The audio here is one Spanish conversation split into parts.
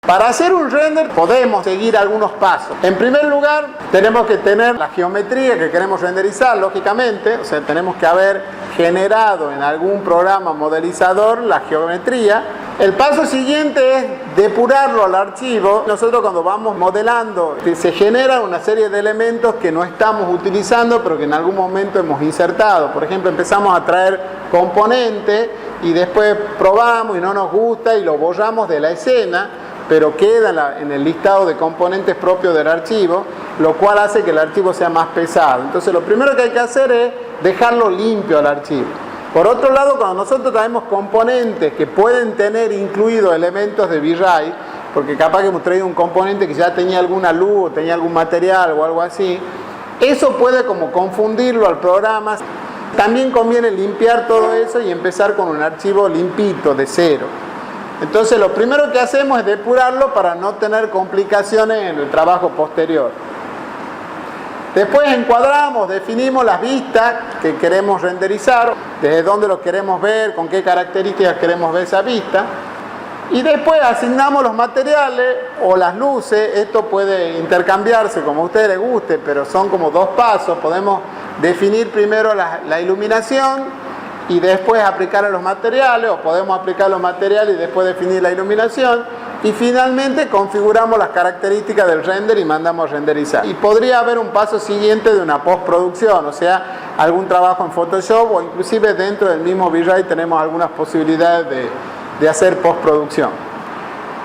Para hacer un render podemos seguir algunos pasos. En primer lugar, tenemos que tener la geometría que queremos renderizar, lógicamente. O sea, tenemos que haber generado en algún programa modelizador la geometría. El paso siguiente es depurarlo al archivo. Nosotros cuando vamos modelando, se genera una serie de elementos que no estamos utilizando, pero que en algún momento hemos insertado. Por ejemplo, empezamos a traer componentes y después probamos y no nos gusta y lo borramos de la escena, pero queda en el listado de componentes propios del archivo, lo cual hace que el archivo sea más pesado. Entonces lo primero que hay que hacer es dejarlo limpio al archivo. Por otro lado, cuando nosotros traemos componentes que pueden tener incluidos elementos de V-Ray, porque capaz que hemos traído un componente que ya tenía alguna luz, o tenía algún material o algo así, eso puede como confundirlo al programa. También conviene limpiar todo eso y empezar con un archivo limpito, de cero. Entonces lo primero que hacemos es depurarlo para no tener complicaciones en el trabajo posterior. Después encuadramos, definimos las vistas que queremos renderizar, desde dónde lo queremos ver, con qué características queremos ver esa vista. Y después asignamos los materiales o las luces. Esto puede intercambiarse como a ustedes les guste, pero son como dos pasos. Podemos definir primero la iluminación y después aplicar los materiales, o podemos aplicar los materiales y después definir la iluminación, y finalmente configuramos las características del render y mandamos a renderizar. Y podría haber un paso siguiente de una postproducción, o sea, algún trabajo en Photoshop, o inclusive dentro del mismo V-Ray tenemos algunas posibilidades de hacer postproducción.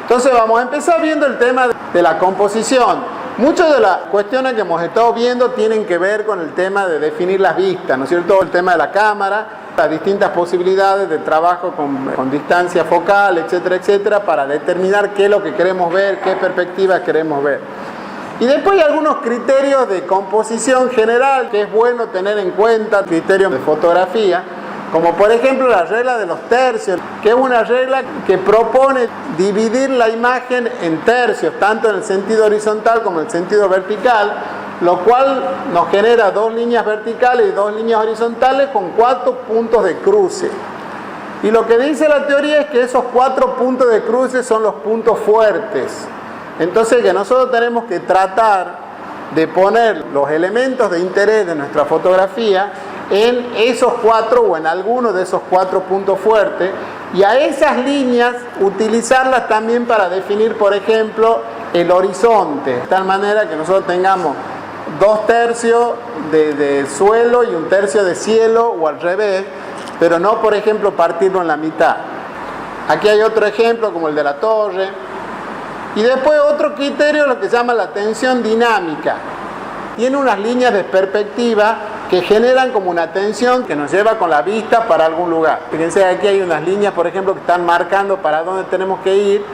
Entonces vamos a empezar viendo el tema de la composición. Muchas de las cuestiones que hemos estado viendo tienen que ver con el tema de definir las vistas, ¿no es cierto? El tema de la cámara, las distintas posibilidades de trabajo con distancia focal, etcétera, etcétera, para determinar qué es lo que queremos ver, qué perspectivas queremos ver. Y después hay algunos criterios de composición general que es bueno tener en cuenta, criterios de fotografía, como por ejemplo la regla de los tercios, que es una regla que propone dividir la imagen en tercios, tanto en el sentido horizontal como en el sentido vertical, lo cual nos genera dos líneas verticales y dos líneas horizontales con 4 puntos de cruce. Y lo que dice la teoría es que esos 4 puntos de cruce son los puntos fuertes. Entonces que nosotros tenemos que tratar de poner los elementos de interés de nuestra fotografía en esos 4 o en alguno de esos 4 puntos fuertes, y a esas líneas utilizarlas también para definir, por ejemplo, el horizonte, de tal manera que nosotros tengamos 2 tercios de suelo y 1 tercio de cielo, o al revés, pero no, por ejemplo, partirlo en la mitad. Aquí hay otro ejemplo como el de la torre. Y después otro criterio, lo que se llama la tensión dinámica. Tiene unas líneas de perspectiva que generan como una tensión que nos lleva con la vista para algún lugar. Fíjense, aquí hay unas líneas, por ejemplo, que están marcando para dónde tenemos que ir.